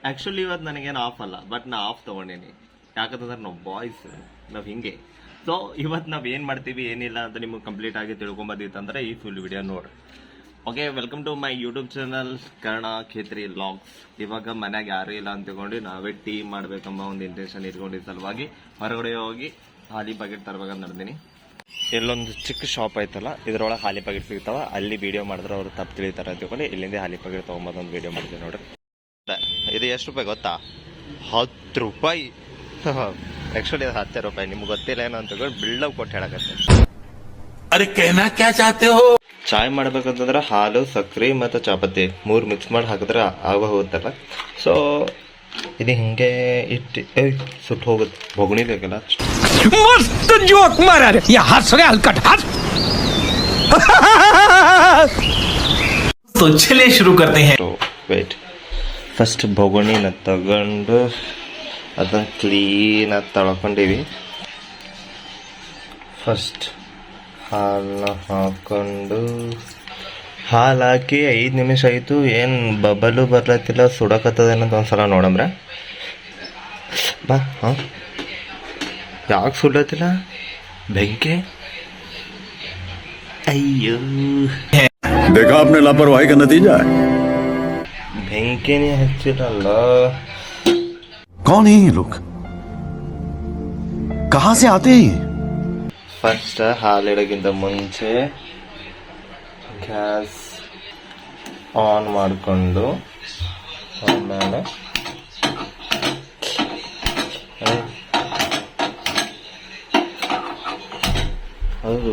Actually ಇವತ್ತು ನನಗೇನು of ಅಲ್ಲ, ಬಟ್ ನಾ ಆಫ್ ತೊಗೊಂಡೇನಿ. ಯಾಕಂತಂದ್ರೆ ನಾವು ಬಾಯ್ಸ್ ನಾವು ಹಿಂಗೆ. ಸೊ ಇವತ್ತು ನಾವು ಏನು ಮಾಡ್ತೀವಿ ಏನಿಲ್ಲ ಅಂತ ನಿಮಗೆ ಕಂಪ್ಲೀಟ್ ಆಗಿ ತಿಳ್ಕೊಂಬಂದಿತ್ತಂದ್ರೆ ಈ ಫುಲ್ ವಿಡಿಯೋ ನೋಡಿ. Okay, welcome to my YouTube channel Karna Khetri vlogs. ಇವಾಗ ಮನ್ಯಾಗ ಯಾರು ಇಲ್ಲ ಅಂತ ತಿಳ್ಕೊಂಡು ನಾವೇ ಟೀ ಮಾಡ್ಬೇಕಂಬ ಒಂದು ಇಂಟೆನ್ಷನ್ ಇಟ್ಕೊಂಡಿದ್ದ ಸಲುವಾಗಿ ಹೊರಗಡೆ ಹೋಗಿ ಹಾಲಿ ಪ್ಯಾಕೆಟ್ ತರಬೇಕಂತ ನಡೆದೀನಿ. ಇಲ್ಲೊಂದು ಚಿಕ್ಕ ಶಾಪ್ ಐತಲ್ಲ, ಇದ್ರೊಳಗೆ ಹಾಲಿ ಪ್ಯಾಕೆಟ್ ಸಿಗ್ತಾವ. ಅಲ್ಲಿ ವಿಡಿಯೋ ಮಾಡಿದ್ರೆ ಅವ್ರು ತಪ್ಪು ತಿಳಿತಾರೆ ಅಂತ ತಿಳ್ಕೊಂಡು ಇಲ್ಲಿಂದ ಹಾಲಿ ಪ್ಯಾಕೆಟ್ ತೊಗೊಂಬಂದು ವಿಡಿಯೋ ಮಾಡಿದ್ವಿ ನೋಡ್ರಿ. ಇದು ಎಷ್ಟು ರೂಪಾಯಿ ಗೊತ್ತಾ? 10 ರೂಪಾಯಿ. ಆಕ್ಚುಲಿ ಅದು 10 ರೂಪಾಯಿ. ನಿಮ್ಗೆ ಗೊತ್ತಿಲ್ಲ ಏನೋ ಅಂತ ತಿಳ್ಕೊಂಡು ಬಿಲ್ಡಪ್ ಕೊಟ್ಟು ಹೇಳಕತ್ತೆ. ಚಾಯ್ ಮಾಡ್ಬೇಕಂತಂದ್ರೆ ಹಾಲು, ಸಕ್ರೆ ಮತ್ತು ಚಾಪತ್ತಿ 3 ಮಿಕ್ಸ್ ಮಾಡಿ ಹಾಕಿದ್ರೆ ಆಗ ಹೋಗುತ್ತಲ್ಲ. ಸೊ ಇದು ಹಿಂಗೆ ಇಟ್ಟು ಸುಟ್ಟು ಹೋಗುತ್ತೆ. ಬೊಗಣಿ ಬೇಕಲ್ಲ. मस्त जोक मारा रे ये हंस रहे हल्का हंस तो चलिए शुरू करते हैं. ವೇಟ್, ಫಸ್ಟ್ ಬೊಗಣಿನ ತಗೊಂಡು ಅದನ್ನ ಕ್ಲೀನಾಗಿ ತೊಳ್ಕೊಂಡಿವಿ. ಫಸ್ಟ್ ಹಾಲನ್ನ ಹಾಕೊಂಡು ಹಾಲು ಹಾಕಿ 5 ನಿಮಿಷ ಆಯಿತು. ಏನು ಬಬಲು ಬರ್ಲತ್ತಿಲ್ಲ, ಸುಡಕತ್ತದೇನಂತ ಒಂದ್ಸಲ ನೋಡಮ್ರೆ. ಬಾ. ಹಾಂ, ಯಾಕೆ ಸುಡತ್ತಿಲ್ಲ? ಬೆಂಕಿ. ಅಯ್ಯೋ, देखा आपने लापरवाही का नतीजा है. ಬೆಂಕಿನೇ ಹಚ್ಚಿರಲ್ಲ. कौन है ये लोग? कहाँ से आते हैं? ಫಸ್ಟ್ ಹಾಲಿಡೋಕ್ಕಿಂತ ಮುಂಚೆ ಗ್ಯಾಸ್ ಆನ್ ಮಾಡಿಕೊಂಡು ಆಮೇಲೆ ಹೌದು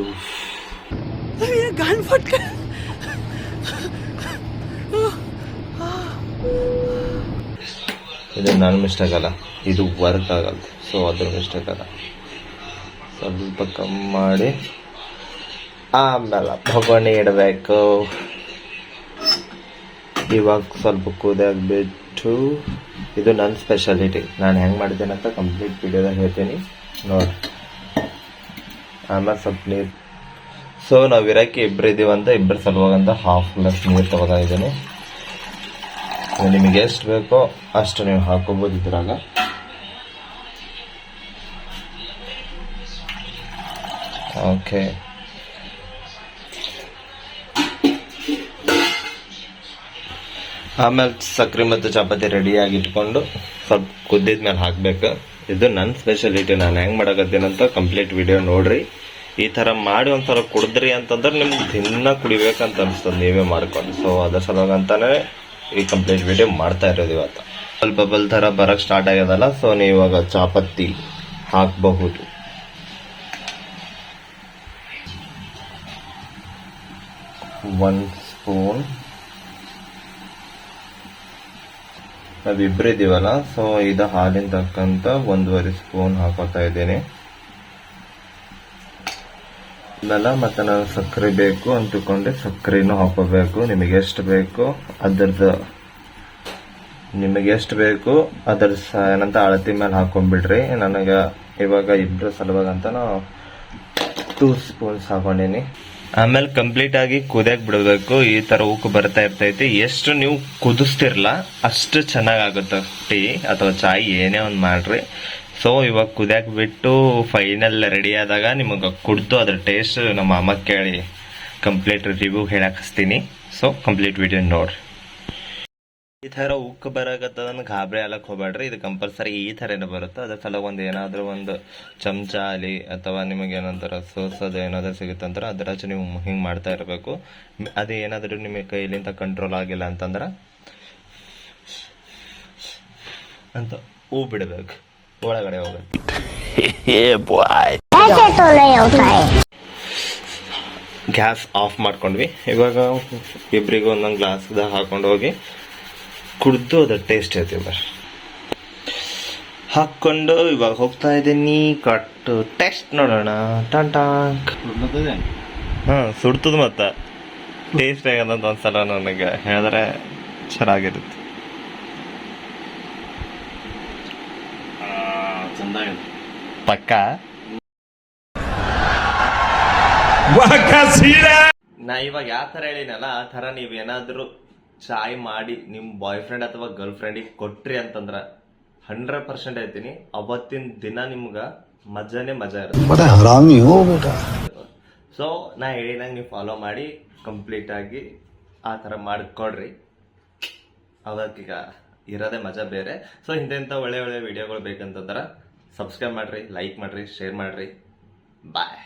ಇದು ನನ್ನ ಮಿಸ್ಟೇಕ್ ಅಲ್ಲ, ಇದು ವರ್ಕ್ ಆಗಲ್ಲ. ಸೊ ಅದ್ರ ಮಿಸ್ಟೇಕ್ ಅಲ್ಲ. ಸ್ವಲ್ಪ ಕಮ್ಮಿ ಮಾಡಿ ಆಮೇಲೆ ಬೊಗಣಿ ಇಡಬೇಕು. ಇವಾಗ ಸ್ವಲ್ಪ ಕುದಿಯಾಗ ಬಿಟ್ಟು, ಇದು ನನ್ನ ಸ್ಪೆಷಾಲಿಟಿ. ನಾನು ಹೆಂಗೆ ಮಾಡಿದ್ದೇನೆ ಅಂತ ಕಂಪ್ಲೀಟ್ ವಿಡಿಯೋದಾಗ ಹೇಳ್ತೀನಿ ನೋಡಿ. ಆಮೇಲೆ ಸ್ವಲ್ಪ ನೀರು. ಸೊ ನಾವು ಇರೋಕ್ಕೆ ಇಬ್ಬರು ಇದ್ದೀವಂತ ಇಬ್ಬರು ಸಲುವಾಗಂತ 1/2 ಗ್ಲಾಸ್ ನೀರು ತಗೋತಾ ಇದ್ದೀನಿ. ನಿಮಗೆ ಎಷ್ಟು ಬೇಕೋ ಅಷ್ಟು ನೀವು ಹಾಕೋಬೋದು ಇದ್ರಾಗ. ಓಕೆ, ಆಮೇಲೆ ಸಕ್ಕರೆ ಮತ್ತು ಚಪಾತಿ ರೆಡಿಯಾಗಿ ಇಟ್ಕೊಂಡು ಸ್ವಲ್ಪ ಕುದ್ದಿದ ಮೇಲೆ ಹಾಕಬೇಕು. ಇದು ನನ್ನ ಸ್ಪೆಷಾಲಿಟಿ. ನಾನು ಹೆಂಗೆ ಮಾಡಕತ್ತೀನಂತ ಕಂಪ್ಲೀಟ್ ವಿಡಿಯೋ ನೋಡ್ರಿ. ಈ ಥರ ಮಾಡಿ ಒಂದ್ಸಲ ಕುಡಿದ್ರಿ ಅಂತಂದ್ರೆ ನಿಮ್ಗೆ ದಿನ ಕುಡಿಬೇಕಂತ ಅನಿಸ್ತದೆ ನೀವೇ ಮಾಡ್ಕೊಂಡು. ಸೊ ಅದ್ರ ಸಲುವಾಗಿ ಅಂತಾನೆ ಈ ಕಂಪ್ಲೀಟ್ ವಿಡಿಯೋ ಮಾಡ್ತಾ ಇರೋದು ಇವತ್ತು. ಸ್ವಲ್ಪ ಬಬಲ್ ಥರ ಬರೋಕ್ಕೆ ಸ್ಟಾರ್ಟ್ ಆಗ್ಯದಲ್ಲ. ಸೊ ನೀವು ಇವಾಗ ಚಾಪತ್ತಿ ಹಾಕಬಹುದು. ಒಂದು ಸ್ಪೂನ್. ನಾವಿಬ್ಬರು ಇದ್ದೀವಲ್ಲ, ಸೊ ಇದು ಹಾಲಿನ ತಕ್ಕಂತ 1.5 ಸ್ಪೂನ್ ಹಾಕೋತಾ ಇದ್ದೀನಿ. ಆಮೇಲೆ ಮತ್ತೆ ನಾವು ಸಕ್ಕರೆ ಬೇಕು ಅಂತಕೊಂಡೆ ಸಕ್ಕರೆನೂ ಹಾಕೋಬೇಕು. ನಿಮಗೆ ಎಷ್ಟು ಬೇಕು ಅದರ ಏನಂತ ಅಳತಿ ಮೇಲೆ ಹಾಕೊಂಡ್ಬಿಡ್ರಿ. ನನಗೆ ಇವಾಗ ಇಬ್ಬರು ಸಲುವಾಗಿ ಅಂತ ನಾವು 2 ಸ್ಪೂನ್ಸ್ ಹಾಕೊಂಡೀನಿ. ಆಮೇಲೆ ಕಂಪ್ಲೀಟ್ ಆಗಿ ಕುದಿಯಕ್ ಬಿಡಬೇಕು. ಈ ತರ ಉಕ್ಕು ಬರ್ತಾ ಇರ್ತೈತಿ. ಎಷ್ಟು ನೀವು ಕುದಿಸ್ತಿರಲ್ಲ ಅಷ್ಟು ಚೆನ್ನಾಗಾಗುತ್ತೆ ಟೀ ಅಥವಾ ಚಾಯ್ ಏನೇ ಒಂದು ಮಾಡ್ರಿ. ಸೊ ಇವಾಗ ಕುದಿಯಕ್ ಬಿಟ್ಟು ಫೈನಲ್ ರೆಡಿ ಆದಾಗ ನಿಮಗೆ ಕುಡ್ದು ಅದ್ರ ಟೇಸ್ಟ್ ನಮ್ಮ ಅಮ್ಮ ಕೇಳಿ ಕಂಪ್ಲೀಟ್ ರಿವ್ಯೂ ಹೇಳಕ್ ಹಚ್ತೀನಿ. ಸೊ ಕಂಪ್ಲೀಟ್ ವಿಡಿಯೋ ನೋಡ್ರಿ. ಈ ಥರ ಉಕ್ಕು ಬರಾಕತ್ತದನ್ನ ಗಾಬರಿ ಆಗಕ್ಕೆ ಹೋಗ್ಬೇಡ್ರಿ. ಇದು ಕಂಪಲ್ಸರಿ ಈ ಥರನೇ ಬರುತ್ತೆ. ಅದ್ರ ಸಲ ಏನಾದರೂ ಒಂದು ಚಮಚ ಆಗಲಿ ಅಥವಾ ನಿಮಗೆ ಏನಂತಾರೆ ಸೋಸೋದು ಏನಾದರೂ ಸಿಗುತ್ತಂದ್ರೆ ಅದರ ಹಚ್ಚಿ ನೀವು ಹಿಂಗೆ ಮಾಡ್ತಾ ಇರಬೇಕು. ಅದು ಏನಾದರೂ ನಿಮಗೆ ಕೈಲಿಂದ ಕಂಟ್ರೋಲ್ ಆಗಿಲ್ಲ ಅಂತಂದ್ರೆ ಅಂತ ಹೂ ಬಿಡಬೇಕು, ಒಳಗಡೆ ಹೋಗುತ್ತೆ. ಗ್ಯಾಸ್ ಆಫ್ ಮಾಡ್ಕೊಂಡ್ವಿ. ಇವಾಗ ಇಬ್ಬರಿಗೂ ಒಂದೊಂದು ಗ್ಲಾಸ್ದಾಗ ಹಾಕೊಂಡು ಹೋಗಿ ಕುಡ್ದು ಅದ್ರ ಟೇಸ್ಟ್ ಐತಿ ಬರ್ರಿ. ಹಾಕ್ಕೊಂಡು ಇವಾಗ ಹೋಗ್ತಾ ಇದ್ದೀನಿ. ಕಟ್ಟು ಟೇಸ್ಟ್ ನೋಡೋಣ. ಟಾಂಟಾಂಕ್. ಹಾಂ, ಸುಡ್ತದ ಮತ್ತೆ ಟೇಸ್ಟ್ ಆಗದಂತ ಒಂದ್ಸಲ ನನಗೆ ಹೇಳಿದ್ರೆ ಚೆನ್ನಾಗಿರುತ್ತೆ. ಪಕ್ಕ ನಾ ಇವಾಗ ಯಾವ ಥರ ಹೇಳಿನಲ್ಲ ಆ ಥರ ನೀವೇನಾದರೂ ಚಾಯ್ ಮಾಡಿ ನಿಮ್ಮ ಬಾಯ್ ಫ್ರೆಂಡ್ ಅಥವಾ ಗರ್ಲ್ ಫ್ರೆಂಡಿಗೆ ಕೊಟ್ರಿ ಅಂತಂದ್ರ 100% ಹೇಳ್ತೀನಿ, ಅವತ್ತಿನ ದಿನ ನಿಮ್ಗೆ ಮಜಾನೇ ಮಜಾ ಇರುತ್ತೆ. बड़ा हरामी हो बेटा. ಸೊ ನಾ ಹೇಳಿದಂಗೆ ನೀವು ಫಾಲೋ ಮಾಡಿ ಕಂಪ್ಲೀಟ್ ಆಗಿ ಆ ಥರ ಮಾಡಿಕೊಡ್ರಿ, ಅವಕ್ಕೀಗ ಇರೋದೇ ಮಜಾ ಬೇರೆ. ಸೊ ಇಂಥ ಒಳ್ಳೆ ಒಳ್ಳೆ ವಿಡಿಯೋಗಳು ಬೇಕಂತಂದ್ರೆ ಸಬ್ಸ್ಕ್ರೈಬ್ ಮಾಡ್ರಿ, ಲೈಕ್ ಮಾಡ್ರಿ, ಶೇರ್ ಮಾಡ್ರಿ. ಬಾಯ್.